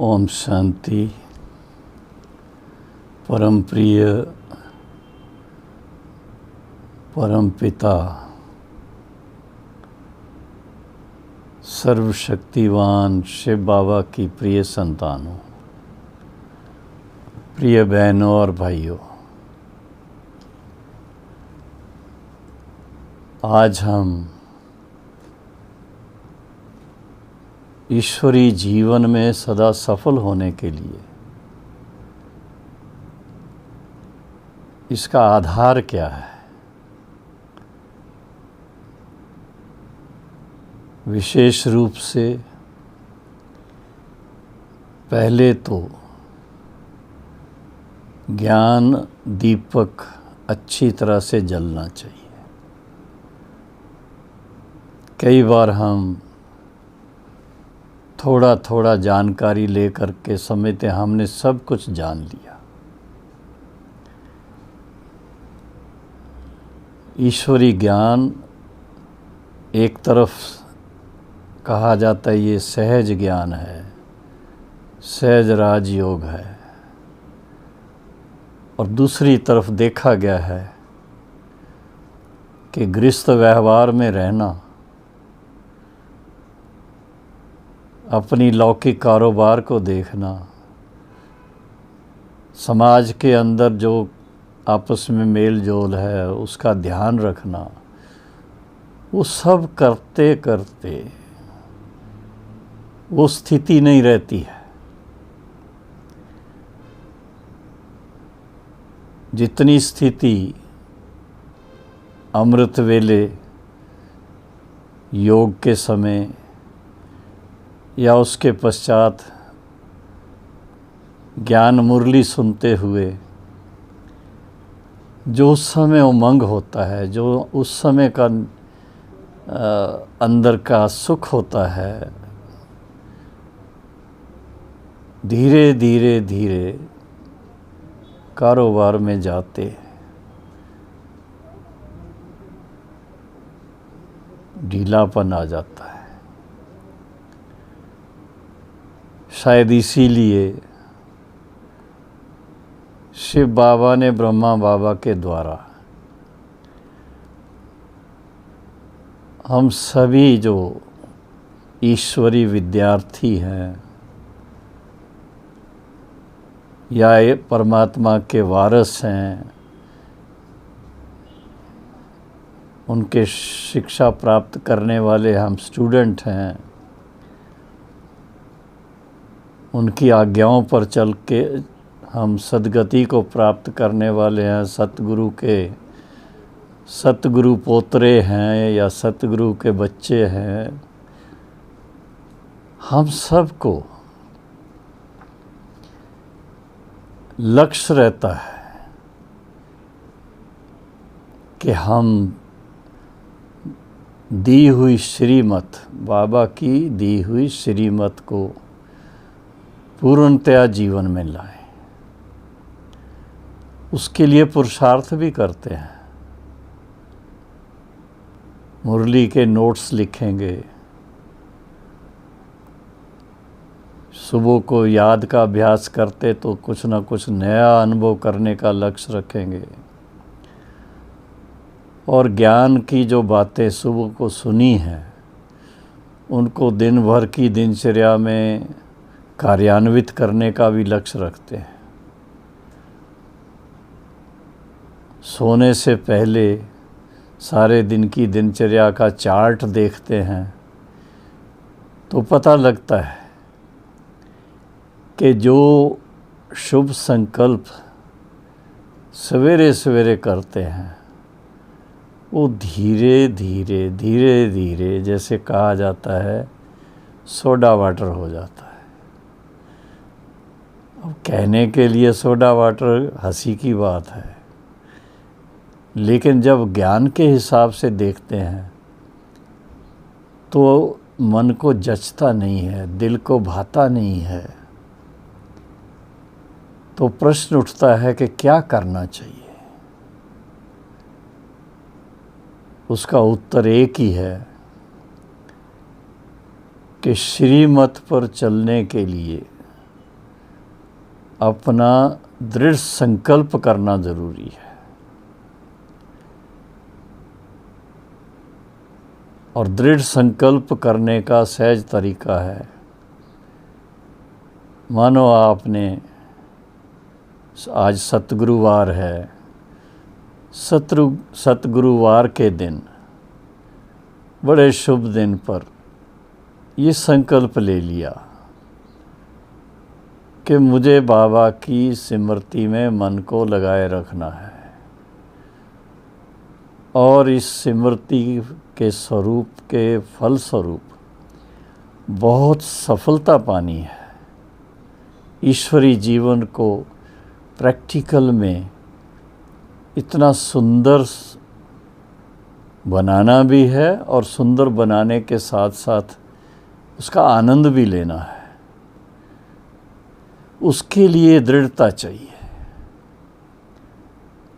ओम शांति। परम प्रिय परम पिता सर्वशक्तिवान शिव बाबा की प्रिय संतानों, प्रिय बहनों और भाइयों, आज हम ईश्वरीय जीवन में सदा सफल होने के लिए इसका आधार क्या है, विशेष रूप से पहले तो ज्ञान दीपक अच्छी तरह से जलना चाहिए। कई बार हम थोड़ा थोड़ा जानकारी लेकर के समझते हमने सब कुछ जान लिया। ईश्वरी ज्ञान एक तरफ कहा जाता है ये सहज ज्ञान है, सहज राजयोग है, और दूसरी तरफ देखा गया है कि गृहस्थ व्यवहार में रहना, अपनी लौकिक कारोबार को देखना, समाज के अंदर जो आपस में मेल जोल है उसका ध्यान रखना, वो सब करते करते वो स्थिति नहीं रहती है जितनी स्थिति अमृत वेले योग के समय या उसके पश्चात ज्ञान मुरली सुनते हुए जो उस समय उमंग होता है, जो उस समय का अंदर का सुख होता है, धीरे धीरे धीरे कारोबार में जाते ढीलापन आ जाता है। शायद इसीलिए शिव बाबा ने ब्रह्मा बाबा के द्वारा हम सभी जो ईश्वरी विद्यार्थी हैं या ये परमात्मा के वारस हैं, उनके शिक्षा प्राप्त करने वाले हम स्टूडेंट हैं, उनकी आज्ञाओं पर चल के हम सद्गति को प्राप्त करने वाले हैं, सतगुरु पोतरे हैं या सतगुरु के बच्चे हैं। हम सबको लक्ष्य रहता है कि हम दी हुई श्रीमत, बाबा की दी हुई श्रीमत को पूर्णतया जीवन में लाएं। उसके लिए पुरुषार्थ भी करते हैं, मुरली के नोट्स लिखेंगे, सुबह को याद का अभ्यास करते तो कुछ ना कुछ नया अनुभव करने का लक्ष्य रखेंगे, और ज्ञान की जो बातें सुबह को सुनी हैं उनको दिन भर की दिनचर्या में कार्यान्वित करने का भी लक्ष्य रखते हैं। सोने से पहले सारे दिन की दिनचर्या का चार्ट देखते हैं तो पता लगता है कि जो शुभ संकल्प सवेरे सवेरे करते हैं वो धीरे धीरे धीरे धीरे, जैसे कहा जाता है, सोडा वाटर हो जाता है। अब कहने के लिए सोडा वाटर हंसी की बात है, लेकिन जब ज्ञान के हिसाब से देखते हैं तो मन को जचता नहीं है, दिल को भाता नहीं है। तो प्रश्न उठता है कि क्या करना चाहिए। उसका उत्तर एक ही है कि श्रीमत पर चलने के लिए अपना दृढ़ संकल्प करना ज़रूरी है। और दृढ़ संकल्प करने का सहज तरीका है, मानो आपने आज सतगुरुवार है, सतगुरुवार के दिन, बड़े शुभ दिन पर ये संकल्प ले लिया कि मुझे बाबा की स्मृति में मन को लगाए रखना है और इस स्मृति के स्वरूप के फलस्वरूप बहुत सफलता पानी है। ईश्वरी जीवन को प्रैक्टिकल में इतना सुंदर बनाना भी है और सुंदर बनाने के साथ साथ उसका आनंद भी लेना है। उसके लिए दृढ़ता चाहिए।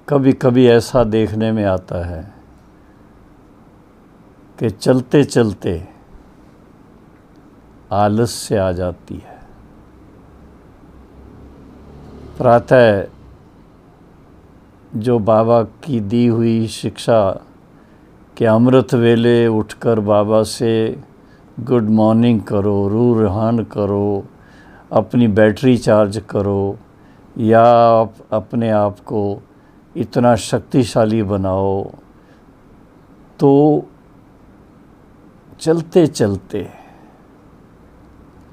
कभी कभी ऐसा देखने में आता है कि चलते चलते आलस्य आ जाती है। प्रातः जो बाबा की दी हुई शिक्षा कि अमृत वेले उठकर बाबा से गुड मॉर्निंग करो, रूहान करो, अपनी बैटरी चार्ज करो या अपने आप को इतना शक्तिशाली बनाओ, तो चलते चलते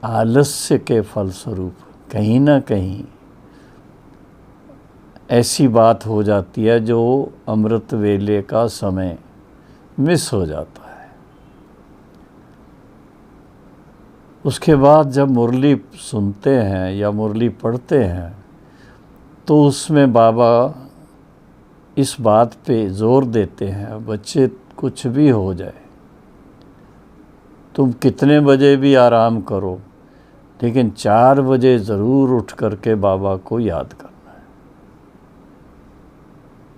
आलस्य के फलस्वरूप कहीं ना कहीं ऐसी बात हो जाती है जो अमृत वेले का समय मिस हो जाता है। उसके बाद जब मुरली सुनते हैं या मुरली पढ़ते हैं तो उसमें बाबा इस बात पे जोर देते हैं, बच्चे कुछ भी हो जाए, तुम कितने बजे भी आराम करो, लेकिन 4 बजे ज़रूर उठ करके बाबा को याद करना है।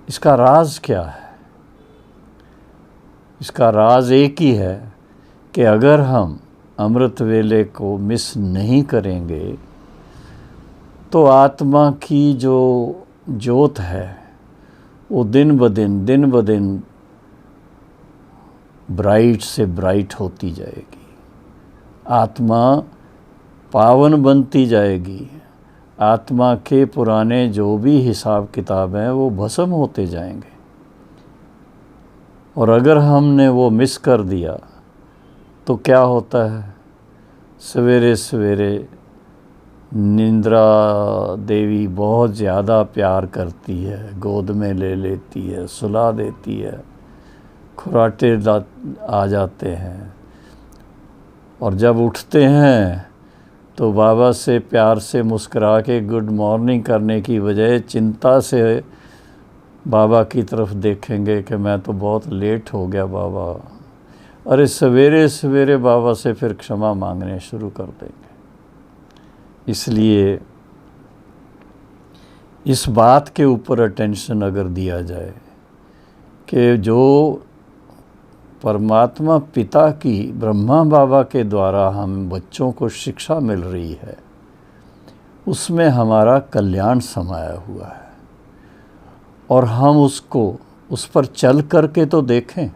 इसका राज क्या है? इसका राज एक ही है कि अगर हम अमृत वेले को मिस नहीं करेंगे तो आत्मा की जो ज्योत है वो दिन ब दिन ब्राइट से ब्राइट होती जाएगी। आत्मा पावन बनती जाएगी। आत्मा के पुराने जो भी हिसाब किताब हैं वो भस्म होते जाएंगे। और अगर हमने वो मिस कर दिया तो क्या होता है? सवेरे सवेरे निंद्रा देवी बहुत ज़्यादा प्यार करती है, गोद में ले लेती है, सुला देती है, खुराटे आ जाते हैं। और जब उठते हैं तो बाबा से प्यार से मुस्कुरा के गुड मॉर्निंग करने की बजाय चिंता से बाबा की तरफ देखेंगे कि मैं तो बहुत लेट हो गया बाबा। अरे सवेरे सवेरे बाबा से फिर क्षमा मांगने शुरू कर देंगे। इसलिए इस बात के ऊपर अटेंशन अगर दिया जाए कि जो परमात्मा पिता की ब्रह्मा बाबा के द्वारा हम बच्चों को शिक्षा मिल रही है, उसमें हमारा कल्याण समाया हुआ है और हम उसको उस पर चल करके तो देखें।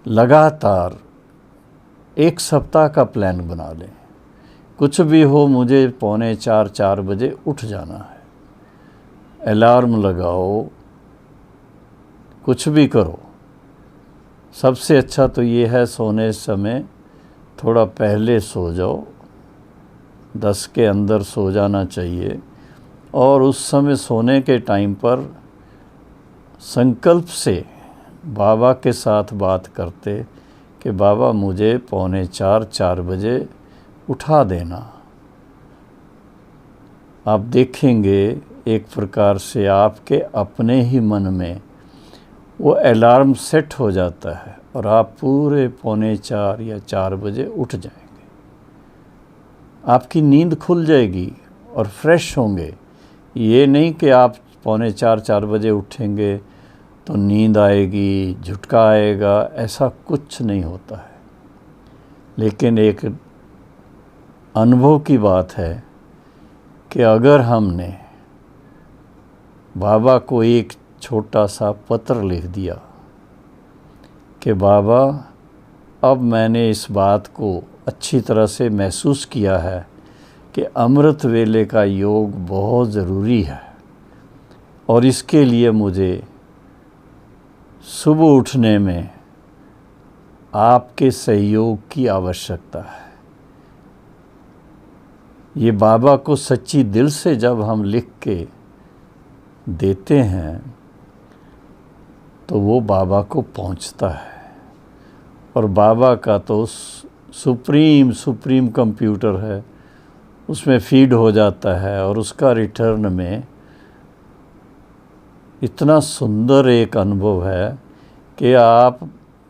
लगातार 1 सप्ताह का प्लान बना लें। कुछ भी हो, मुझे 3:45-4 बजे उठ जाना है। अलार्म लगाओ, कुछ भी करो। सबसे अच्छा तो ये है सोने समय थोड़ा पहले सो जाओ, 10 के अंदर सो जाना चाहिए। और उस समय सोने के टाइम पर संकल्प से बाबा के साथ बात करते कि बाबा मुझे 3:45-4 बजे उठा देना। आप देखेंगे एक प्रकार से आपके अपने ही मन में वो अलार्म सेट हो जाता है और आप पूरे 3:45 या 4 बजे उठ जाएंगे। आपकी नींद खुल जाएगी और फ्रेश होंगे। ये नहीं कि आप 3:45-4 बजे उठेंगे तो नींद आएगी, झुटका आएगा, ऐसा कुछ नहीं होता है। लेकिन एक अनुभव की बात है कि अगर हमने बाबा को एक छोटा सा पत्र लिख दिया कि बाबा अब मैंने इस बात को अच्छी तरह से महसूस किया है कि अमृत वेले का योग बहुत ज़रूरी है और इसके लिए मुझे सुबह उठने में आपके सहयोग की आवश्यकता है। ये बाबा को सच्ची दिल से जब हम लिख के देते हैं तो वो बाबा को पहुंचता है और बाबा का तो सुप्रीम कंप्यूटर है, उसमें फीड हो जाता है और उसका रिटर्न में इतना सुंदर एक अनुभव है कि आप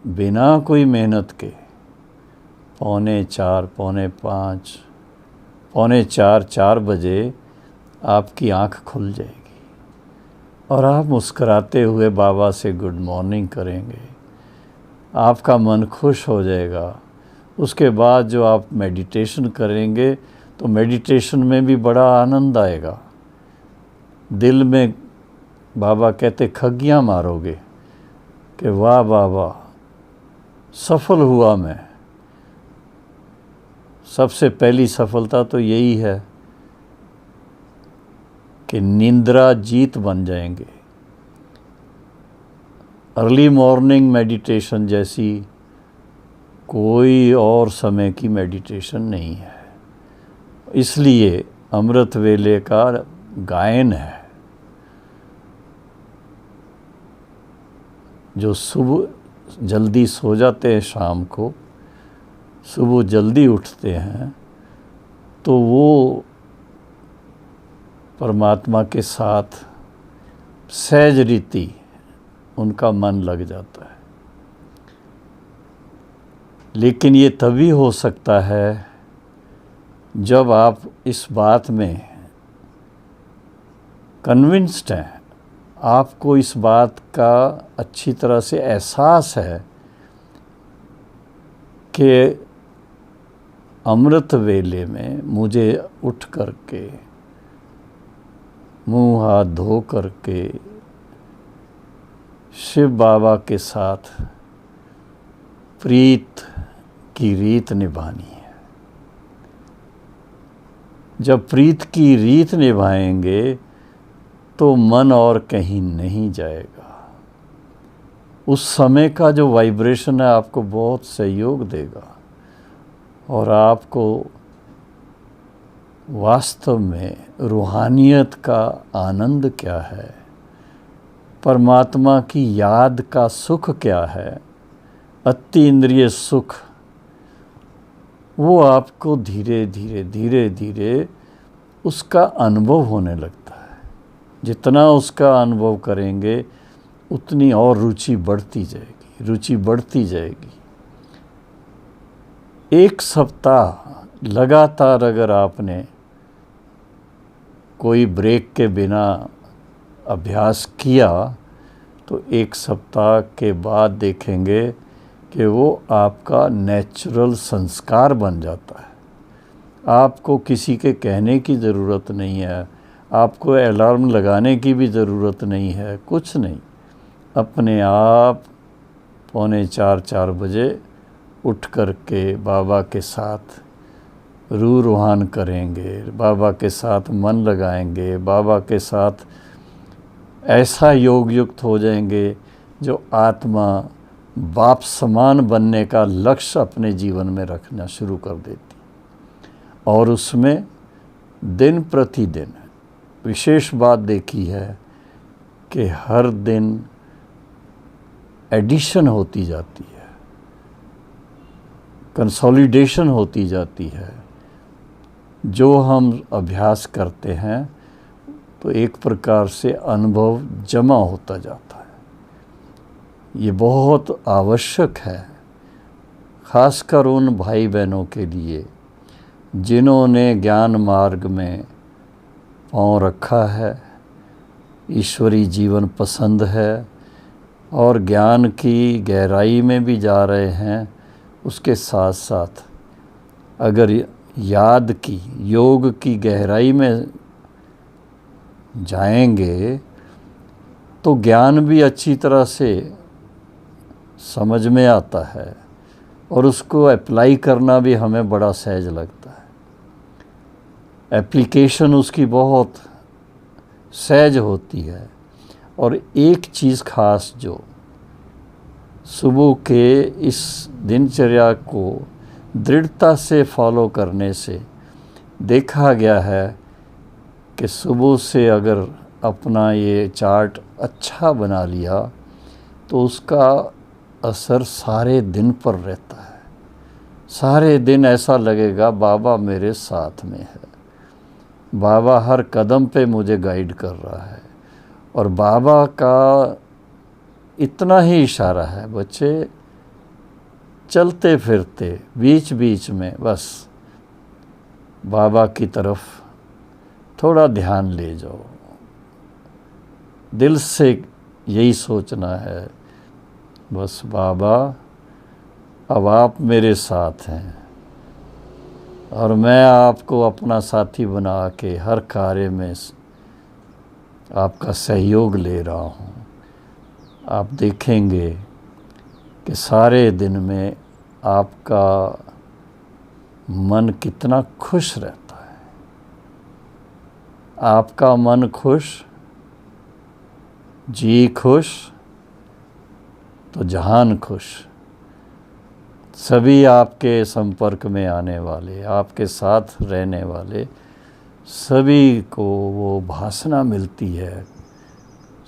बिना कोई मेहनत के 3:45, 3:45, 3:45, 4 बजे आपकी आँख खुल जाएगी और आप मुस्कुराते हुए बाबा से गुड मॉर्निंग करेंगे। आपका मन खुश हो जाएगा। उसके बाद जो आप मेडिटेशन करेंगे तो मेडिटेशन में भी बड़ा आनंद आएगा। दिल में बाबा कहते खग्गियाँ मारोगे कि वाह बाबा सफल हुआ मैं। सबसे पहली सफलता तो यही है कि निंद्रा जीत बन जाएंगे। अर्ली मॉर्निंग मेडिटेशन जैसी कोई और समय की मेडिटेशन नहीं है। इसलिए अमृत वेले का गायन है जो सुबह जल्दी सो जाते हैं, शाम को सुबह जल्दी उठते हैं तो वो परमात्मा के साथ सहज रीति उनका मन लग जाता है। लेकिन ये तभी हो सकता है जब आप इस बात में कन्विंस्ड हैं, आपको इस बात का अच्छी तरह से एहसास है कि अमृत वेले में मुझे उठ करके मुंह हाथ धो करके शिव बाबा के साथ प्रीत की रीत निभानी है। जब प्रीत की रीत निभाएंगे तो मन और कहीं नहीं जाएगा। उस समय का जो वाइब्रेशन है आपको बहुत सहयोग देगा और आपको वास्तव में रूहानियत का आनंद क्या है, परमात्मा की याद का सुख क्या है, अति इंद्रिय सुख, वो आपको धीरे धीरे उसका अनुभव होने लगता है। जितना उसका अनुभव करेंगे उतनी और रुचि बढ़ती जाएगी। एक सप्ताह लगातार अगर आपने कोई ब्रेक के बिना अभ्यास किया तो एक सप्ताह के बाद देखेंगे कि वो आपका नेचुरल संस्कार बन जाता है। आपको किसी के कहने की ज़रूरत नहीं है, आपको अलार्म लगाने की भी ज़रूरत नहीं है, कुछ नहीं। अपने आप 3:45, 4 बजे उठ कर के बाबा के साथ रूहान करेंगे, बाबा के साथ मन लगाएंगे, बाबा के साथ ऐसा योग युक्त हो जाएंगे जो आत्मा बाप समान बनने का लक्ष्य अपने जीवन में रखना शुरू कर देती और उसमें दिन प्रतिदिन विशेष बात देखी है कि हर दिन एडिशन होती जाती है, कंसोलिडेशन होती जाती है। जो हम अभ्यास करते हैं तो एक प्रकार से अनुभव जमा होता जाता है। ये बहुत आवश्यक है, खासकर उन भाई बहनों के लिए जिन्होंने ज्ञान मार्ग में पांव रखा है, ईश्वरी जीवन पसंद है और ज्ञान की गहराई में भी जा रहे हैं। उसके साथ साथ अगर याद की, योग की गहराई में जाएंगे तो ज्ञान भी अच्छी तरह से समझ में आता है और उसको अप्लाई करना भी हमें बड़ा सहज लगता है। एप्लीकेशन उसकी बहुत सहज होती है। और एक चीज़ खास जो सुबह के इस दिनचर्या को दृढ़ता से फॉलो करने से देखा गया है कि सुबह से अगर अपना ये चार्ट अच्छा बना लिया तो उसका असर सारे दिन पर रहता है। सारे दिन ऐसा लगेगा बाबा मेरे साथ में है, बाबा हर कदम पे मुझे गाइड कर रहा है। और बाबा का इतना ही इशारा है, बच्चे चलते फिरते बीच बीच में बस बाबा की तरफ थोड़ा ध्यान ले जाओ। दिल से यही सोचना है, बस बाबा अब आप मेरे साथ हैं और मैं आपको अपना साथी बना के हर कार्य में आपका सहयोग ले रहा हूँ। आप देखेंगे कि सारे दिन में आपका मन कितना खुश रहता है। आपका मन खुश, जी खुश तो जहान खुश। सभी आपके संपर्क में आने वाले, आपके साथ रहने वाले सभी को वो भासना मिलती है,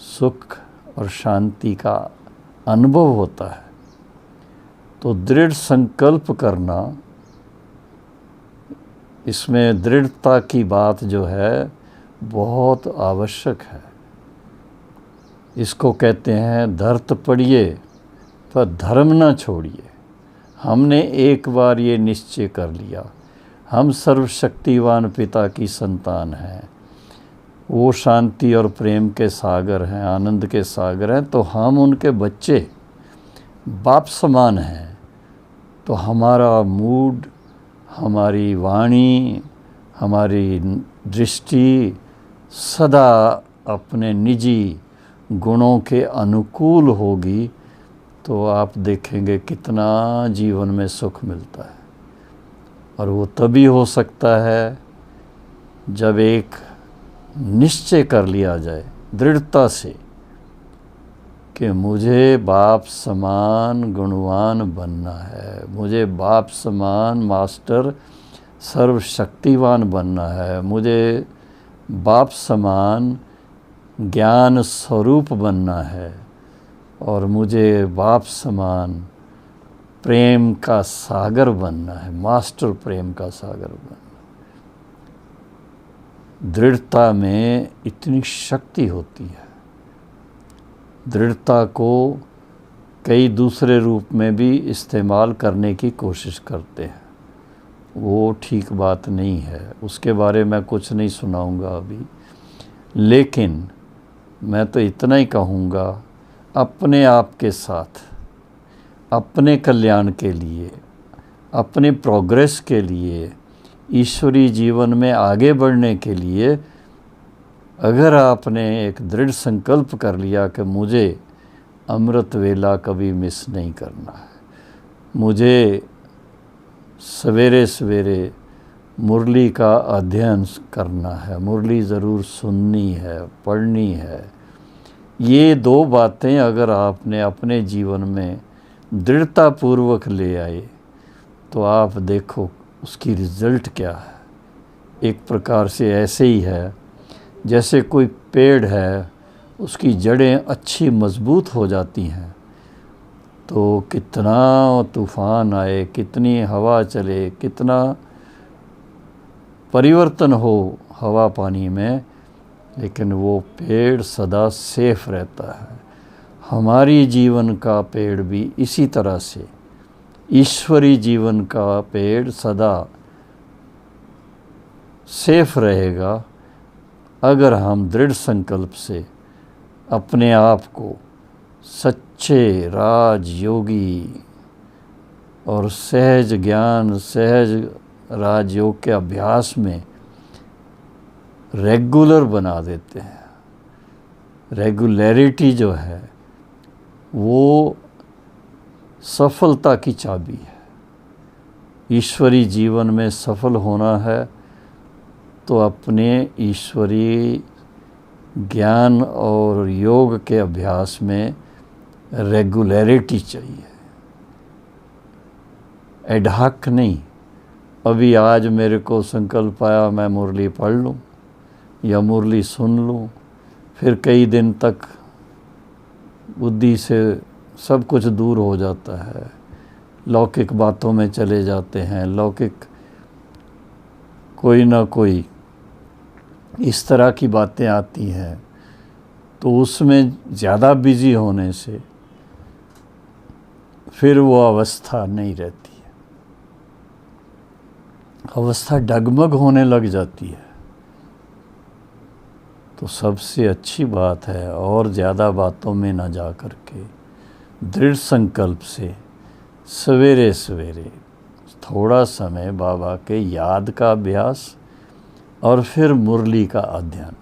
सुख और शांति का अनुभव होता है। तो दृढ़ संकल्प करना, इसमें दृढ़ता की बात जो है बहुत आवश्यक है। इसको कहते हैं धरत पड़िए पर धर्म न छोड़िए। हमने एक बार ये निश्चय कर लिया, हम सर्वशक्तिवान पिता की संतान हैं, वो शांति और प्रेम के सागर हैं, आनंद के सागर हैं, तो हम उनके बच्चे बाप समान हैं। तो हमारा मूड, हमारी वाणी, हमारी दृष्टि सदा अपने निजी गुणों के अनुकूल होगी तो आप देखेंगे कितना जीवन में सुख मिलता है। और वो तभी हो सकता है जब एक निश्चय कर लिया जाए दृढ़ता से कि मुझे बाप समान गुणवान बनना है, मुझे बाप समान मास्टर सर्वशक्तिवान बनना है, मुझे बाप समान ज्ञान स्वरूप बनना है और मुझे बाप समान प्रेम का सागर बनना है, मास्टर प्रेम का सागर बनना। दृढ़ता में इतनी शक्ति होती है। दृढ़ता को कई दूसरे रूप में भी इस्तेमाल करने की कोशिश करते हैं, वो ठीक बात नहीं है, उसके बारे में कुछ नहीं सुनाऊंगा अभी। लेकिन मैं तो इतना ही कहूँगा, अपने आप के साथ, अपने कल्याण के लिए, अपने प्रोग्रेस के लिए, ईश्वरीय जीवन में आगे बढ़ने के लिए अगर आपने एक दृढ़ संकल्प कर लिया कि मुझे अमृत वेला कभी मिस नहीं करना है, मुझे सवेरे सवेरे मुरली का अध्ययन करना है, मुरली ज़रूर सुननी है, पढ़नी है, ये दो बातें अगर आपने अपने जीवन में दृढ़तापूर्वक ले आए तो आप देखो उसकी रिज़ल्ट क्या है। एक प्रकार से ऐसे ही है जैसे कोई पेड़ है, उसकी जड़ें अच्छी मजबूत हो जाती हैं तो कितना तूफ़ान आए, कितनी हवा चले, कितना परिवर्तन हो हवा पानी में, लेकिन वो पेड़ सदा सेफ रहता है। हमारी जीवन का पेड़ भी इसी तरह से, ईश्वरी जीवन का पेड़ सदा सेफ रहेगा अगर हम दृढ़ संकल्प से अपने आप को सच्चे राजयोगी और सहज ज्ञान, सहज राजयोग के अभ्यास में रेगुलर बना देते हैं। रेगुलरिटी जो है वो सफलता की चाबी है। ईश्वरी जीवन में सफल होना है तो अपने ईश्वरीय ज्ञान और योग के अभ्यास में रेगुलरिटी चाहिए, एडहक नहीं। अभी आज मेरे को संकल्प आया मैं मुरली पढ़ लूँ या मुरली सुन लूँ, फिर कई दिन तक बुद्धि से सब कुछ दूर हो जाता है, लौकिक बातों में चले जाते हैं, लौकिक कोई ना कोई इस तरह की बातें आती हैं, तो उसमें ज़्यादा बिजी होने से फिर वो अवस्था नहीं रहती है, अवस्था डगमग होने लग जाती है। तो सबसे अच्छी बात है और ज़्यादा बातों में ना जा कर के दृढ़ संकल्प से सवेरे सवेरे थोड़ा समय बाबा के याद का अभ्यास और फिर मुरली का अध्ययन,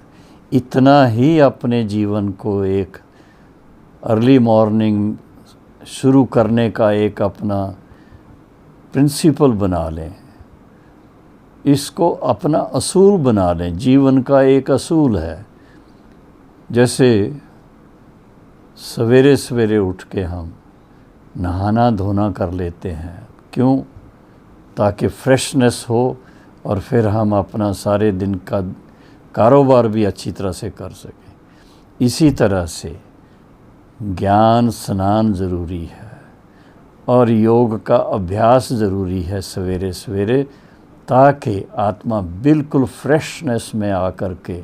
इतना ही अपने जीवन को एक अर्ली मॉर्निंग शुरू करने का एक अपना प्रिंसिपल बना लें, इसको अपना असूल बना लें। जीवन का एक असूल है। जैसे सवेरे सवेरे उठ के हम नहाना धोना कर लेते हैं, क्यों? ताकि फ्रेशनेस हो और फिर हम अपना सारे दिन का कारोबार भी अच्छी तरह से कर सकें। इसी तरह से ज्ञान स्नान ज़रूरी है और योग का अभ्यास ज़रूरी है सवेरे सवेरे, ताकि आत्मा बिल्कुल फ्रेशनेस में आकर के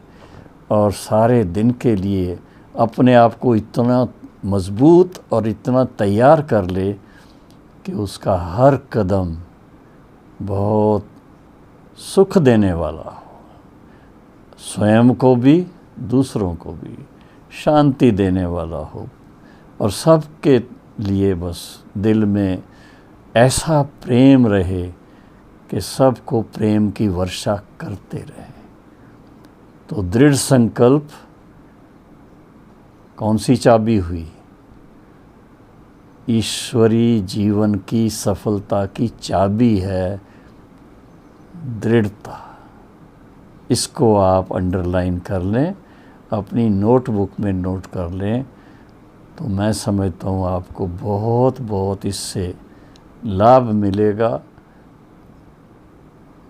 और सारे दिन के लिए अपने आप को इतना मजबूत और इतना तैयार कर ले कि उसका हर कदम बहुत सुख देने वाला हो, स्वयं को भी दूसरों को भी शांति देने वाला हो, और सबके लिए बस दिल में ऐसा प्रेम रहे कि सबको प्रेम की वर्षा करते रहे। तो दृढ़ संकल्प कौन सी चाबी हुई? ईश्वरी जीवन की सफलता की चाबी है दृढ़ता। इसको आप अंडरलाइन कर लें, अपनी नोटबुक में नोट कर लें, तो मैं समझता हूँ आपको बहुत बहुत इससे लाभ मिलेगा।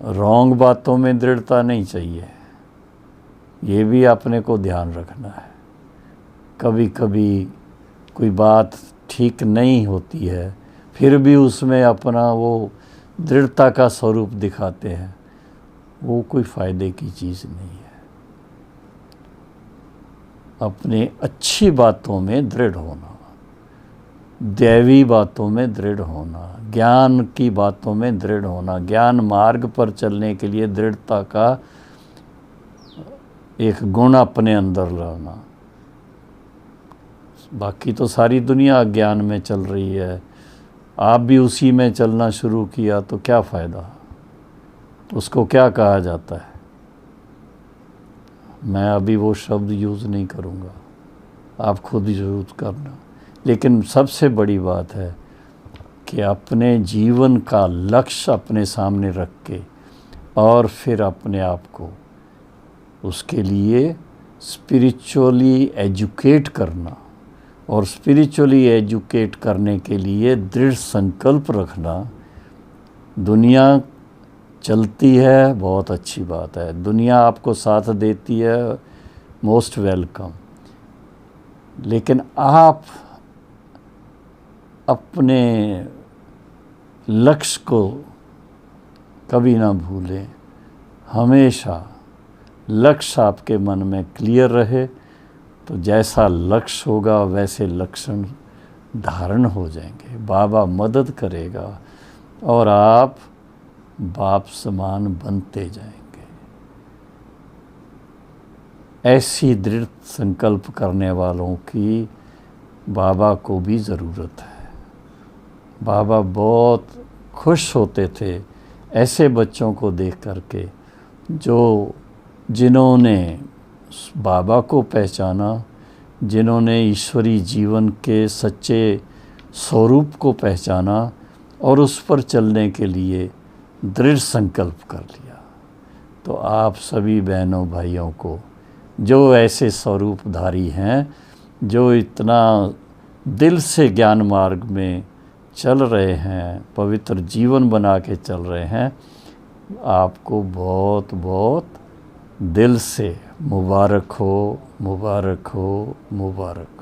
रॉन्ग बातों में दृढ़ता नहीं चाहिए, ये भी अपने को ध्यान रखना है। कभी कभी कोई बात ठीक नहीं होती है, फिर भी उसमें अपना वो दृढ़ता का स्वरूप दिखाते हैं, वो कोई फ़ायदे की चीज़ नहीं है। अपने अच्छी बातों में दृढ़ होना, दैवी बातों में दृढ़ होना, ज्ञान की बातों में दृढ़ होना, ज्ञान मार्ग पर चलने के लिए दृढ़ता का एक गुण अपने अंदर लाना। बाकी तो सारी दुनिया अज्ञान में चल रही है, आप भी उसी में चलना शुरू किया तो क्या फ़ायदा? तो उसको क्या कहा जाता है? मैं अभी वो शब्द यूज़ नहीं करूँगा, आप खुद ही यूज़ करना। लेकिन सबसे बड़ी बात है कि अपने जीवन का लक्ष्य अपने सामने रख के और फिर अपने आप को उसके लिए स्पिरिचुअली एजुकेट करना, और स्पिरिचुअली एजुकेट करने के लिए दृढ़ संकल्प रखना। दुनिया चलती है, बहुत अच्छी बात है, दुनिया आपको साथ देती है, मोस्ट वेलकम। लेकिन आप अपने लक्ष्य को कभी ना भूलें, हमेशा लक्ष्य आपके मन में क्लियर रहे, तो जैसा लक्ष्य होगा वैसे लक्षण धारण हो जाएंगे। बाबा मदद करेगा और आप बाप समान बनते जाएंगे। ऐसी दृढ़ संकल्प करने वालों की बाबा को भी ज़रूरत है। बाबा बहुत खुश होते थे ऐसे बच्चों को देख करके जिन्होंने बाबा को पहचाना, जिन्होंने ईश्वरी जीवन के सच्चे स्वरूप को पहचाना और उस पर चलने के लिए दृढ़ संकल्प कर लिया। तो आप सभी बहनों भाइयों को जो ऐसे स्वरूपधारी हैं, जो इतना दिल से ज्ञान मार्ग में चल रहे हैं, पवित्र जीवन बना के चल रहे हैं, आपको बहुत बहुत दिल से मुबारक हो, मुबारक हो, मुबारक।